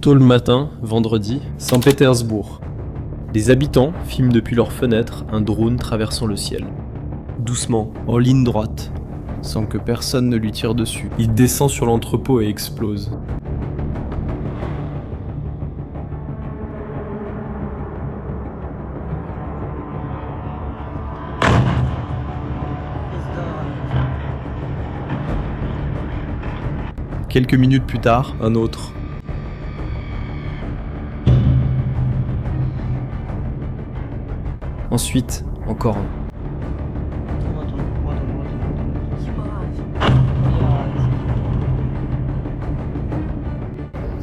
Tôt le matin, vendredi, Saint-Pétersbourg. Des habitants filment depuis leurs fenêtres un drone traversant le ciel. Doucement, en ligne droite, sans que personne ne lui tire dessus. Il descend sur l'entrepôt et explose. Quelques minutes plus tard, un autre. Ensuite, encore un.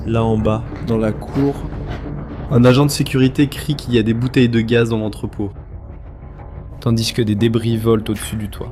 Là en bas, dans la cour, un agent de sécurité crie qu'il y a des bouteilles de gaz dans l'entrepôt, tandis que des débris volent au-dessus du toit.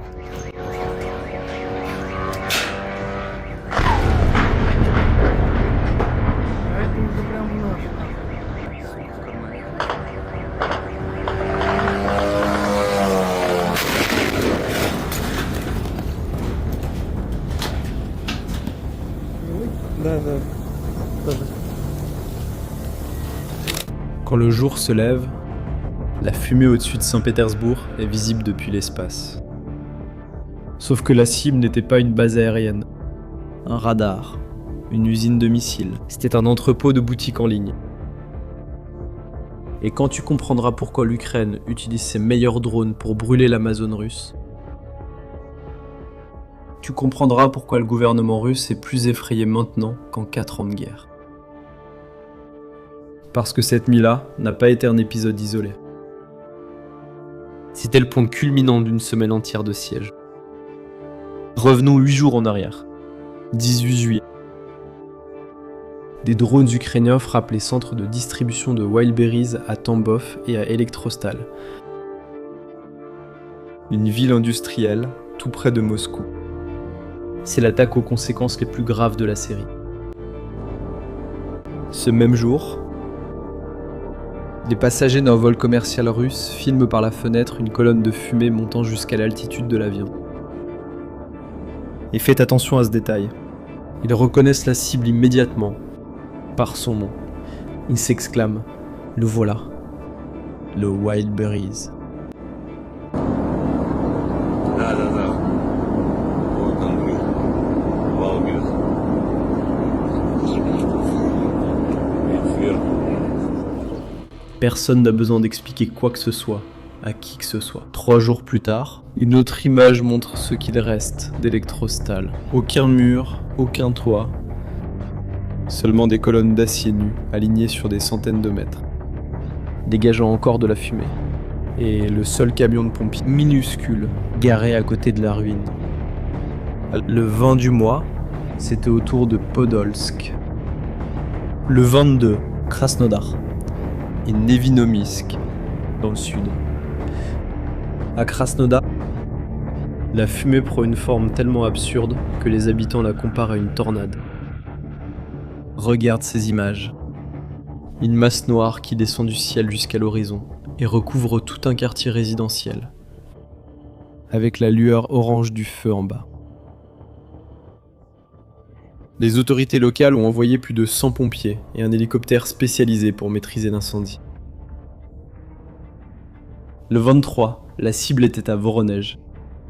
Quand le jour se lève, la fumée au-dessus de Saint-Pétersbourg est visible depuis l'espace. Sauf que la cible n'était pas une base aérienne, un radar, une usine de missiles. C'était un entrepôt de boutiques en ligne. Et quand tu comprendras pourquoi l'Ukraine utilise ses meilleurs drones pour brûler l'Amazone russe, tu comprendras pourquoi le gouvernement russe est plus effrayé maintenant qu'en 4 ans de guerre. Parce que cette nuit-là n'a pas été un épisode isolé. C'était le point culminant d'une semaine entière de siège. Revenons 8 jours en arrière. 18 juillet. Des drones ukrainiens frappent les centres de distribution de Wildberries à Tambov et à Elektrostal, une ville industrielle tout près de Moscou. C'est l'attaque aux conséquences les plus graves de la série. Ce même jour, des passagers d'un vol commercial russe filment par la fenêtre une colonne de fumée montant jusqu'à l'altitude de l'avion. Et faites attention à ce détail. Ils reconnaissent la cible immédiatement, par son nom. Ils s'exclament « Le voilà, le Wildberries ». Personne n'a besoin d'expliquer quoi que ce soit, à qui que ce soit. 3 jours plus tard, une autre image montre ce qu'il reste d'Elektrostal. Aucun mur, aucun toit, seulement des colonnes d'acier nu alignées sur des centaines de mètres, dégageant encore de la fumée. Et le seul camion de pompiers minuscule garé à côté de la ruine. Le 20 du mois, c'était autour de Podolsk. Le 22, Krasnodar. Et Nevinomisk, dans le sud. À Krasnodar, la fumée prend une forme tellement absurde que les habitants la comparent à une tornade. Regarde ces images. Une masse noire qui descend du ciel jusqu'à l'horizon et recouvre tout un quartier résidentiel, avec la lueur orange du feu en bas. Les autorités locales ont envoyé plus de 100 pompiers et un hélicoptère spécialisé pour maîtriser l'incendie. Le 23, la cible était à Voronej.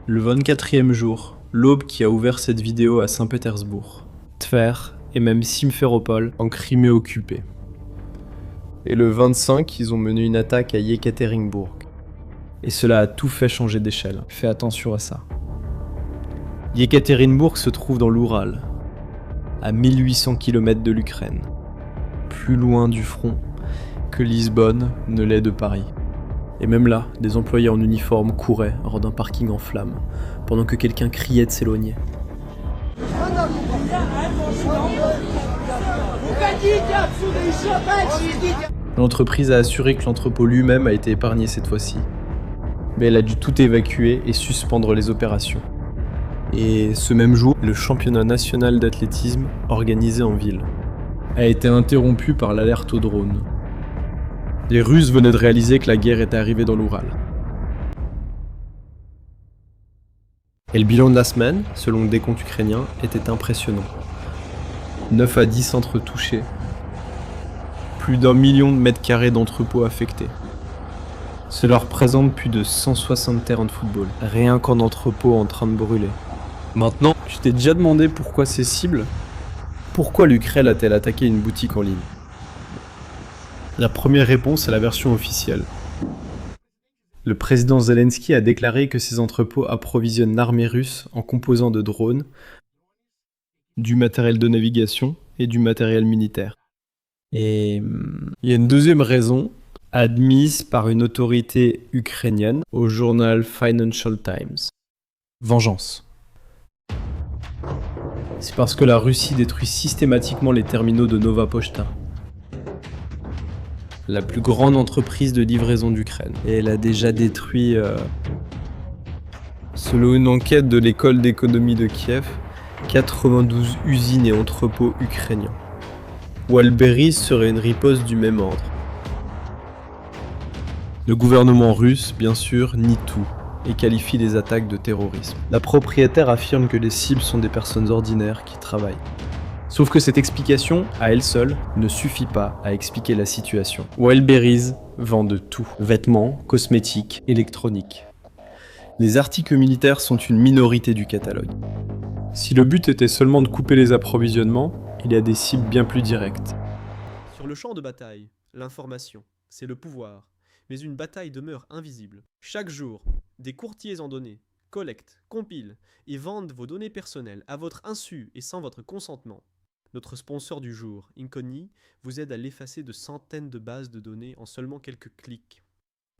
Le 24e jour, l'aube qui a ouvert cette vidéo à Saint-Pétersbourg, Tver et même Simferopol en Crimée occupée. Et le 25, ils ont mené une attaque à Yekaterinbourg. Et cela a tout fait changer d'échelle. Fais attention à ça. Yekaterinbourg se trouve dans l'Oural, à 1800 km de l'Ukraine, plus loin du front que Lisbonne ne l'est de Paris. Et même là, des employés en uniforme couraient hors d'un parking en flammes, pendant que quelqu'un criait de s'éloigner. L'entreprise a assuré que l'entrepôt lui-même a été épargné cette fois-ci, mais elle a dû tout évacuer et suspendre les opérations. Et ce même jour, le championnat national d'athlétisme, organisé en ville, a été interrompu par l'alerte au drone. Les Russes venaient de réaliser que la guerre était arrivée dans l'Oural. Et le bilan de la semaine, selon le décompte ukrainien, était impressionnant. 9 à 10 centres touchés, plus d'1 million de mètres carrés d'entrepôts affectés. Cela représente plus de 160 terrains de football, rien qu'en entrepôt en train de brûler. Maintenant, tu t'es déjà demandé pourquoi ces cibles ? Pourquoi l'Ukraine a-t-elle attaqué une boutique en ligne ? La première réponse est la version officielle. Le président Zelensky a déclaré que ces entrepôts approvisionnent l'armée russe en composants de drones, du matériel de navigation et du matériel militaire. Et il y a une deuxième raison, admise par une autorité ukrainienne au journal Financial Times. Vengeance. C'est parce que la Russie détruit systématiquement les terminaux de Nova Pochta, la plus grande entreprise de livraison d'Ukraine. Et elle a déjà détruit, selon une enquête de l'école d'économie de Kiev, 92 usines et entrepôts ukrainiens. Wildberries serait une riposte du même ordre. Le gouvernement russe, bien sûr, nie tout et qualifie les attaques de terrorisme. La propriétaire affirme que les cibles sont des personnes ordinaires qui travaillent. Sauf que cette explication, à elle seule, ne suffit pas à expliquer la situation. Wildberries vend de tout. Vêtements, cosmétiques, électroniques. Les articles militaires sont une minorité du catalogue. Si le but était seulement de couper les approvisionnements, il y a des cibles bien plus directes. Sur le champ de bataille, l'information, c'est le pouvoir. Mais une bataille demeure invisible. Chaque jour, des courtiers en données collectent, compilent et vendent vos données personnelles à votre insu et sans votre consentement. Notre sponsor du jour, Incogni, vous aide à l'effacer de centaines de bases de données en seulement quelques clics.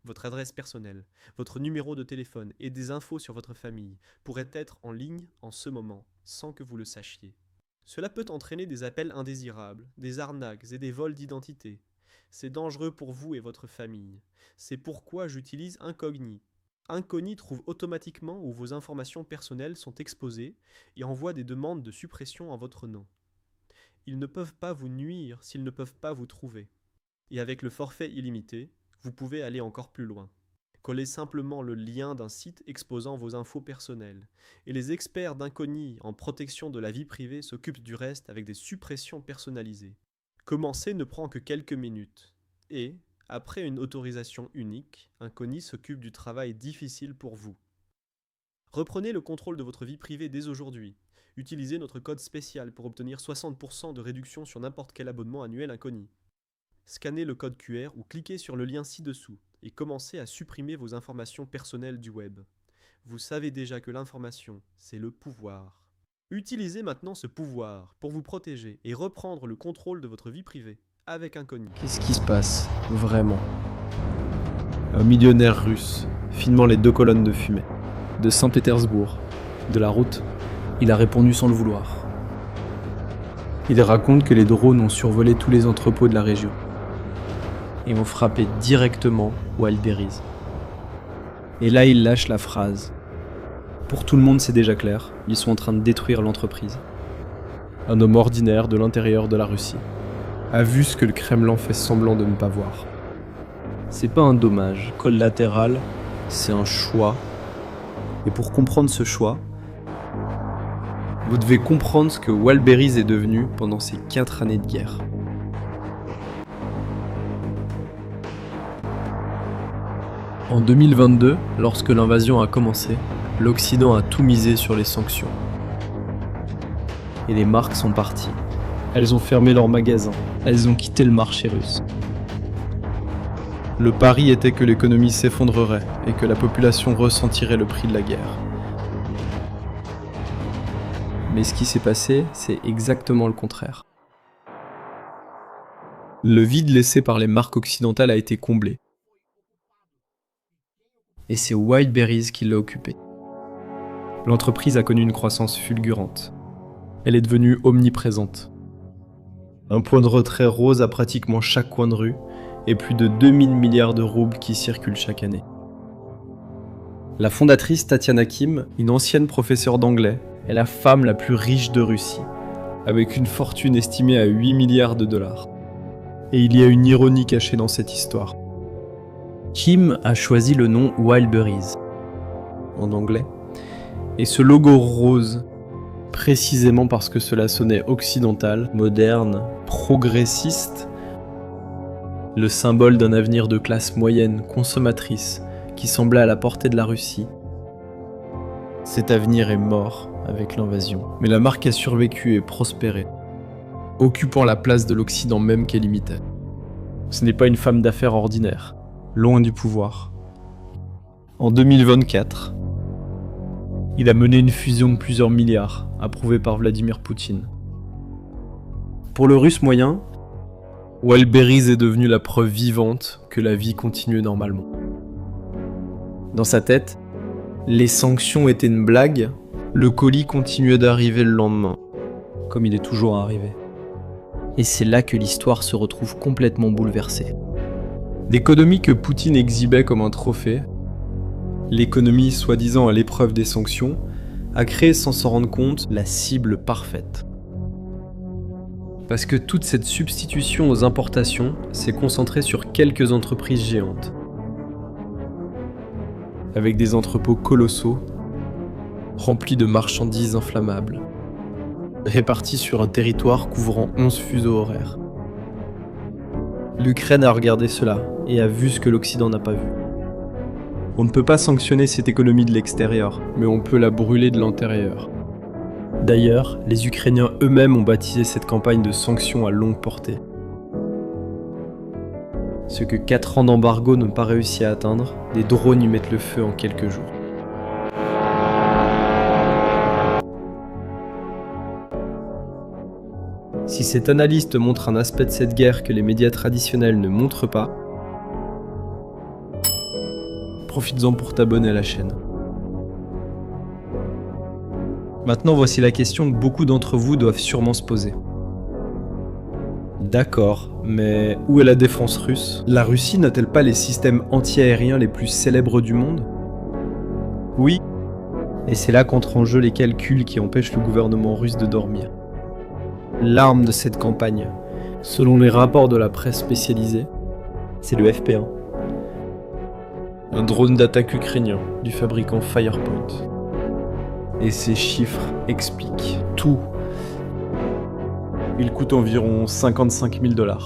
Votre adresse personnelle, votre numéro de téléphone et des infos sur votre famille pourraient être en ligne en ce moment, sans que vous le sachiez. Cela peut entraîner des appels indésirables, des arnaques et des vols d'identité. C'est dangereux pour vous et votre famille. C'est pourquoi j'utilise Incogni. Incogni trouve automatiquement où vos informations personnelles sont exposées et envoie des demandes de suppression en votre nom. Ils ne peuvent pas vous nuire s'ils ne peuvent pas vous trouver. Et avec le forfait illimité, vous pouvez aller encore plus loin. Collez simplement le lien d'un site exposant vos infos personnelles. Et les experts d'Incogni en protection de la vie privée s'occupent du reste avec des suppressions personnalisées. Commencer ne prend que quelques minutes. Et, après une autorisation unique, Incogni s'occupe du travail difficile pour vous. Reprenez le contrôle de votre vie privée dès aujourd'hui. Utilisez notre code spécial pour obtenir 60% de réduction sur n'importe quel abonnement annuel Incogni. Scannez le code QR ou cliquez sur le lien ci-dessous et commencez à supprimer vos informations personnelles du web. Vous savez déjà que l'information, c'est le pouvoir. Utilisez maintenant ce pouvoir pour vous protéger et reprendre le contrôle de votre vie privée avec Incogni. Qu'est-ce qui se passe, vraiment ? Un millionnaire russe, filmant les 2 colonnes de fumée, de Saint-Pétersbourg, de la route, il a répondu sans le vouloir. Il raconte que les drones ont survolé tous les entrepôts de la région et ont frappé directement Wildberries. Et là, il lâche la phrase. Pour tout le monde, c'est déjà clair, ils sont en train de détruire l'entreprise. Un homme ordinaire de l'intérieur de la Russie a vu ce que le Kremlin fait semblant de ne pas voir. C'est pas un dommage collatéral, c'est un choix. Et pour comprendre ce choix, vous devez comprendre ce que Wildberries est devenu pendant ces 4 années de guerre. En 2022, lorsque l'invasion a commencé, l'Occident a tout misé sur les sanctions. Et les marques sont parties. Elles ont fermé leurs magasins. Elles ont quitté le marché russe. Le pari était que l'économie s'effondrerait et que la population ressentirait le prix de la guerre. Mais ce qui s'est passé, c'est exactement le contraire. Le vide laissé par les marques occidentales a été comblé. Et c'est Wildberries qui l'a occupé. L'entreprise a connu une croissance fulgurante. Elle est devenue omniprésente. Un point de retrait rose à pratiquement chaque coin de rue et plus de 2000 milliards de roubles qui circulent chaque année. La fondatrice Tatiana Kim, une ancienne professeure d'anglais, est la femme la plus riche de Russie, avec une fortune estimée à 8 milliards de dollars. Et il y a une ironie cachée dans cette histoire. Kim a choisi le nom Wildberries, en anglais, et ce logo rose, précisément parce que cela sonnait occidental, moderne, progressiste, le symbole d'un avenir de classe moyenne, consommatrice, qui semblait à la portée de la Russie. Cet avenir est mort avec l'invasion, mais la marque a survécu et prospéré, occupant la place de l'Occident même qu'elle imitait. Ce n'est pas une femme d'affaires ordinaire, loin du pouvoir. En 2024, il a mené une fusion de plusieurs milliards, approuvée par Vladimir Poutine. Pour le russe moyen, Wildberries est devenu la preuve vivante que la vie continue normalement. Dans sa tête, les sanctions étaient une blague, le colis continuait d'arriver le lendemain, comme il est toujours arrivé. Et c'est là que l'histoire se retrouve complètement bouleversée. L'économie que Poutine exhibait comme un trophée, l'économie soi-disant à l'épreuve des sanctions, a créé sans s'en rendre compte la cible parfaite. Parce que toute cette substitution aux importations s'est concentrée sur quelques entreprises géantes, avec des entrepôts colossaux, remplis de marchandises inflammables, répartis sur un territoire couvrant 11 fuseaux horaires. L'Ukraine a regardé cela et a vu ce que l'Occident n'a pas vu. On ne peut pas sanctionner cette économie de l'extérieur, mais on peut la brûler de l'intérieur. D'ailleurs, les Ukrainiens eux-mêmes ont baptisé cette campagne de sanctions à longue portée. Ce que 4 ans d'embargo n'ont pas réussi à atteindre, des drones y mettent le feu en quelques jours. Si cette analyse te montre un aspect de cette guerre que les médias traditionnels ne montrent pas, profites-en pour t'abonner à la chaîne. Maintenant, voici la question que beaucoup d'entre vous doivent sûrement se poser. D'accord, mais où est la défense russe? La Russie n'a-t-elle pas les systèmes anti-aériens les plus célèbres du monde? Oui, et c'est là qu'entrent en jeu les calculs qui empêchent le gouvernement russe de dormir. L'arme de cette campagne, selon les rapports de la presse spécialisée, c'est le FP1. Un drone d'attaque ukrainien du fabricant Firepoint. Et ces chiffres expliquent tout. Il coûte environ 55 000 $.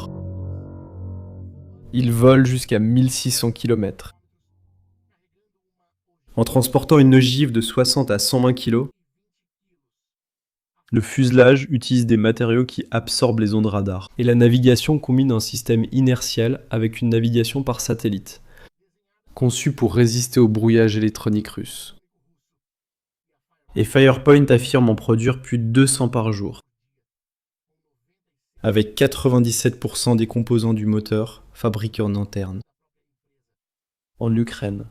Il vole jusqu'à 1600 km. En transportant une ogive de 60 à 120 kg, le fuselage utilise des matériaux qui absorbent les ondes radar. Et la navigation combine un système inertiel avec une navigation par satellite, conçu pour résister au brouillage électronique russe. Et Firepoint affirme en produire plus de 200 par jour, avec 97% des composants du moteur fabriqués en interne, en Ukraine,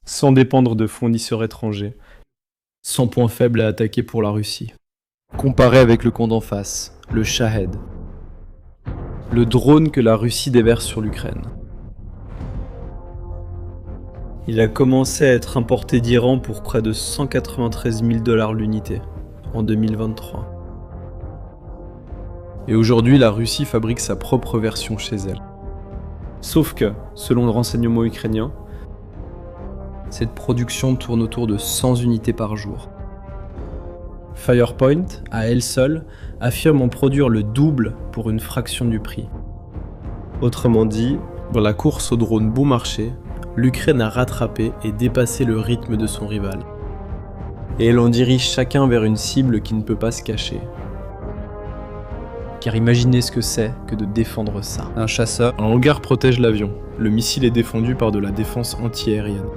sans dépendre de fournisseurs étrangers, sans point faible à attaquer pour la Russie. Comparé avec le camp d'en face, le Shahed, le drone que la Russie déverse sur l'Ukraine. Il a commencé à être importé d'Iran pour près de 193 000 $ l'unité, en 2023. Et aujourd'hui, la Russie fabrique sa propre version chez elle. Sauf que, selon le renseignement ukrainien, cette production tourne autour de 100 unités par jour. Firepoint, à elle seule, affirme en produire le double pour une fraction du prix. Autrement dit, dans la course au drone bon marché, l'Ukraine a rattrapé et dépassé le rythme de son rival. Et elle en dirige chacun vers une cible qui ne peut pas se cacher. Car imaginez ce que c'est que de défendre ça. Un chasseur, un hangar protège l'avion. Le missile est défendu par de la défense anti-aérienne.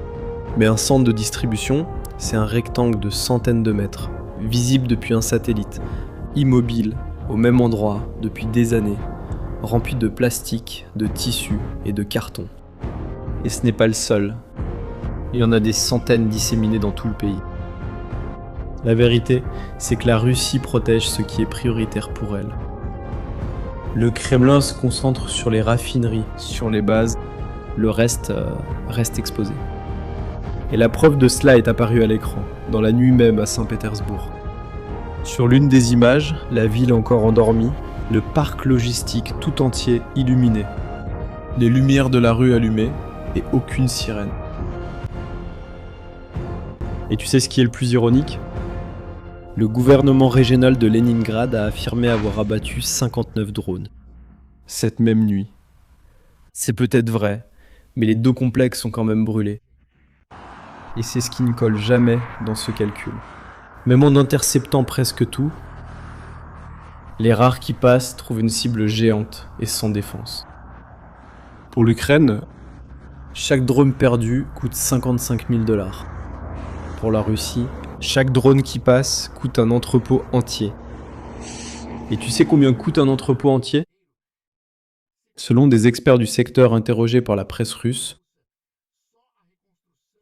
Mais un centre de distribution, c'est un rectangle de centaines de mètres, visible depuis un satellite, immobile, au même endroit, depuis des années, rempli de plastique, de tissu et de carton. Et ce n'est pas le seul. Il y en a des centaines disséminées dans tout le pays. La vérité, c'est que la Russie protège ce qui est prioritaire pour elle. Le Kremlin se concentre sur les raffineries, sur les bases, le reste reste exposé. Et la preuve de cela est apparue à l'écran, dans la nuit même à Saint-Pétersbourg. Sur l'une des images, la ville encore endormie, le parc logistique tout entier illuminé. Les lumières de la rue allumées et aucune sirène. Et tu sais ce qui est le plus ironique ? Le gouvernement régional de Leningrad a affirmé avoir abattu 59 drones. Cette même nuit. C'est peut-être vrai, mais les deux complexes sont quand même brûlés. Et c'est ce qui ne colle jamais dans ce calcul. Même en interceptant presque tout, les rares qui passent trouvent une cible géante et sans défense. Pour l'Ukraine, chaque drone perdu coûte 55 000 $. Pour la Russie, chaque drone qui passe coûte un entrepôt entier. Et tu sais combien coûte un entrepôt entier ? Selon des experts du secteur interrogés par la presse russe,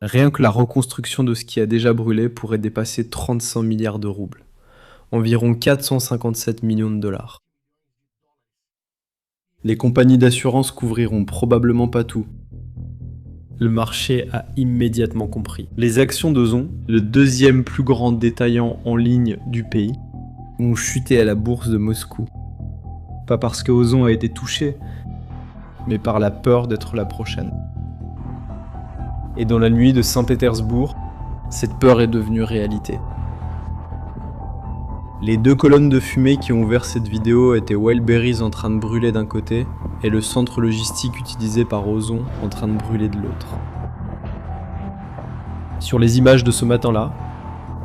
rien que la reconstruction de ce qui a déjà brûlé pourrait dépasser 35 milliards de roubles, environ 457 millions de $. Les compagnies d'assurance couvriront probablement pas tout. Le marché a immédiatement compris. Les actions d'Ozon, le deuxième plus grand détaillant en ligne du pays, ont chuté à la bourse de Moscou. Pas parce que Ozon a été touché, mais par la peur d'être la prochaine. Et dans la nuit de Saint-Pétersbourg, cette peur est devenue réalité. Les deux colonnes de fumée qui ont ouvert cette vidéo étaient Wildberries en train de brûler d'un côté et le centre logistique utilisé par Ozon en train de brûler de l'autre. Sur les images de ce matin-là,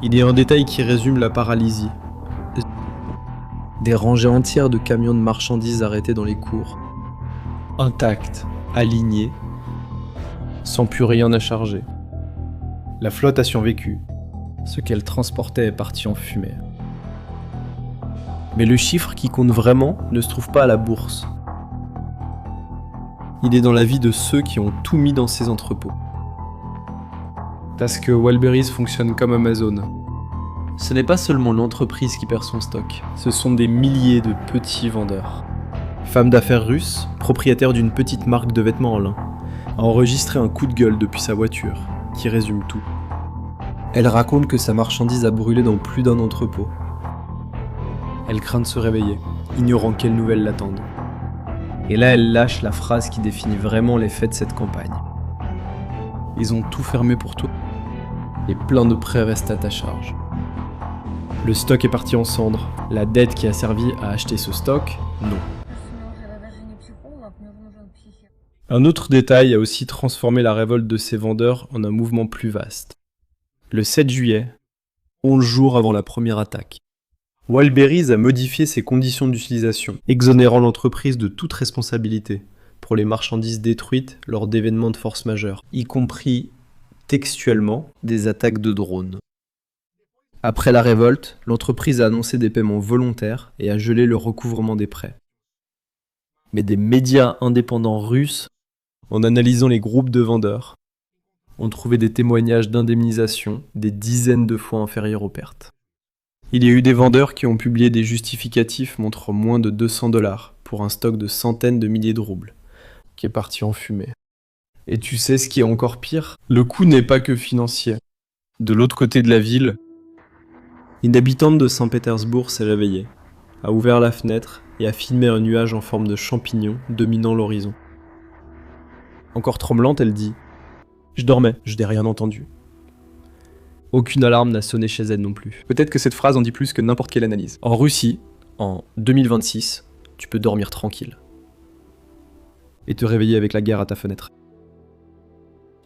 il y a un détail qui résume la paralysie. Des rangées entières de camions de marchandises arrêtés dans les cours, intacts, alignés, sans plus rien à charger. La flotte a survécu. Ce qu'elle transportait est parti en fumée. Mais le chiffre qui compte vraiment ne se trouve pas à la bourse. Il est dans la vie de ceux qui ont tout mis dans ces entrepôts. Parce que Wildberries fonctionne comme Amazon. Ce n'est pas seulement l'entreprise qui perd son stock, ce sont des milliers de petits vendeurs. Femme d'affaires russe, propriétaire d'une petite marque de vêtements en lin, a enregistré un coup de gueule depuis sa voiture, qui résume tout. Elle raconte que sa marchandise a brûlé dans plus d'un entrepôt. Elle craint de se réveiller, ignorant quelles nouvelles l'attendent. Et là, elle lâche la phrase qui définit vraiment l'effet de cette campagne. Ils ont tout fermé pour toi. Et plein de prêts restent à ta charge. Le stock est parti en cendres. La dette qui a servi à acheter ce stock, non. Un autre détail a aussi transformé la révolte de ces vendeurs en un mouvement plus vaste. Le 7 juillet, 11 jours avant la première attaque, Wildberries a modifié ses conditions d'utilisation, exonérant l'entreprise de toute responsabilité pour les marchandises détruites lors d'événements de force majeure, y compris textuellement des attaques de drones. Après la révolte, l'entreprise a annoncé des paiements volontaires et a gelé le recouvrement des prêts. Mais des médias indépendants russes, en analysant les groupes de vendeurs, ont trouvé des témoignages d'indemnisation des dizaines de fois inférieurs aux pertes. Il y a eu des vendeurs qui ont publié des justificatifs montrant moins de 200 $ pour un stock de centaines de milliers de roubles, qui est parti en fumée. Et tu sais ce qui est encore pire ? Le coût n'est pas que financier. De l'autre côté de la ville, une habitante de Saint-Pétersbourg s'est réveillée, a ouvert la fenêtre et a filmé un nuage en forme de champignon dominant l'horizon. Encore tremblante, elle dit « Je dormais, je n'ai rien entendu ». Aucune alarme n'a sonné chez elle non plus. Peut-être que cette phrase en dit plus que n'importe quelle analyse. En Russie, en 2026, tu peux dormir tranquille. Et te réveiller avec la guerre à ta fenêtre.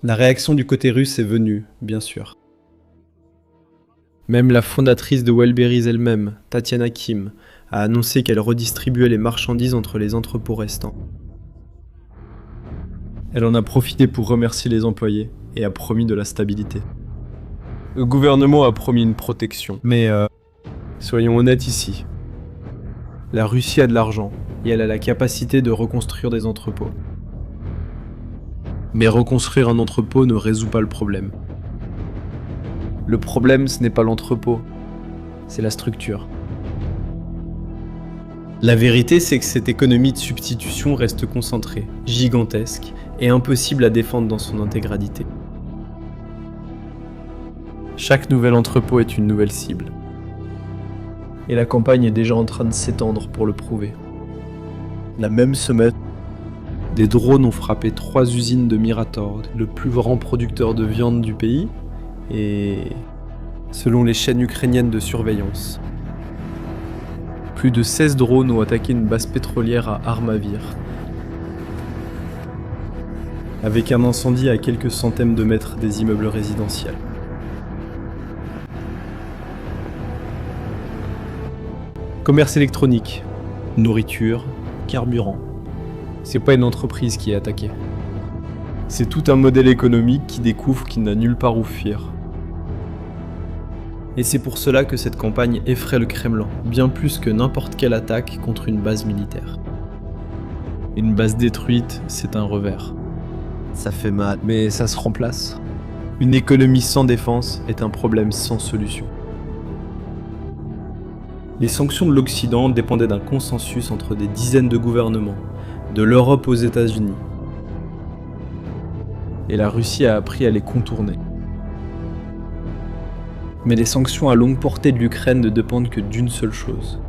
La réaction du côté russe est venue, bien sûr. Même la fondatrice de Wildberries elle-même, Tatiana Kim, a annoncé qu'elle redistribuait les marchandises entre les entrepôts restants. Elle en a profité pour remercier les employés et a promis de la stabilité. Le gouvernement a promis une protection, mais soyons honnêtes ici. La Russie a de l'argent et elle a la capacité de reconstruire des entrepôts. Mais reconstruire un entrepôt ne résout pas le problème. Le problème, ce n'est pas l'entrepôt, c'est la structure. La vérité, c'est que cette économie de substitution reste concentrée, gigantesque et impossible à défendre dans son intégralité. Chaque nouvel entrepôt est une nouvelle cible. Et la campagne est déjà en train de s'étendre pour le prouver. La même semaine, des drones ont frappé 3 usines de Mirator, le plus grand producteur de viande du pays, et selon les chaînes ukrainiennes de surveillance, plus de 16 drones ont attaqué une base pétrolière à Armavir. avec un incendie à quelques centaines de mètres des immeubles résidentiels. Commerce électronique, nourriture, carburant. C'est pas une entreprise qui est attaquée. C'est tout un modèle économique qui découvre qu'il n'a nulle part où fuir. Et c'est pour cela que cette campagne effraie le Kremlin, bien plus que n'importe quelle attaque contre une base militaire. Une base détruite, c'est un revers. Ça fait mal. Mais ça se remplace. Une économie sans défense est un problème sans solution. Les sanctions de l'Occident dépendaient d'un consensus entre des dizaines de gouvernements, de l'Europe aux États-Unis. Et la Russie a appris à les contourner. Mais les sanctions à longue portée de l'Ukraine ne dépendent que d'une seule chose.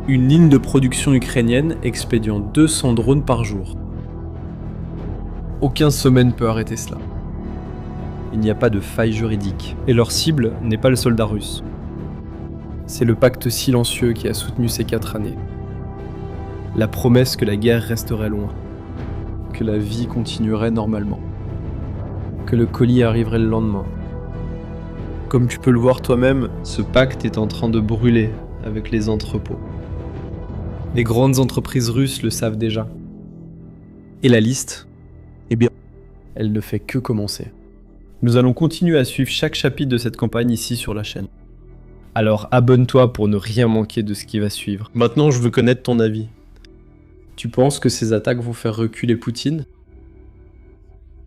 Une ligne de production ukrainienne expédiant 200 drones par jour. Aucun sommet ne peut arrêter cela. Il n'y a pas de faille juridique. Et leur cible n'est pas le soldat russe. C'est le pacte silencieux qui a soutenu ces 4 années. La promesse que la guerre resterait loin. Que la vie continuerait normalement. Que le colis arriverait le lendemain. Comme tu peux le voir toi-même, ce pacte est en train de brûler avec les entrepôts. Les grandes entreprises russes le savent déjà. Et la liste, eh bien, elle ne fait que commencer. Nous allons continuer à suivre chaque chapitre de cette campagne ici sur la chaîne. Alors abonne-toi pour ne rien manquer de ce qui va suivre. Maintenant, je veux connaître ton avis. Tu penses que ces attaques vont faire reculer Poutine ?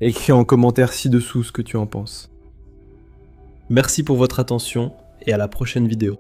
Écris en commentaire ci-dessous ce que tu en penses. Merci pour votre attention et à la prochaine vidéo.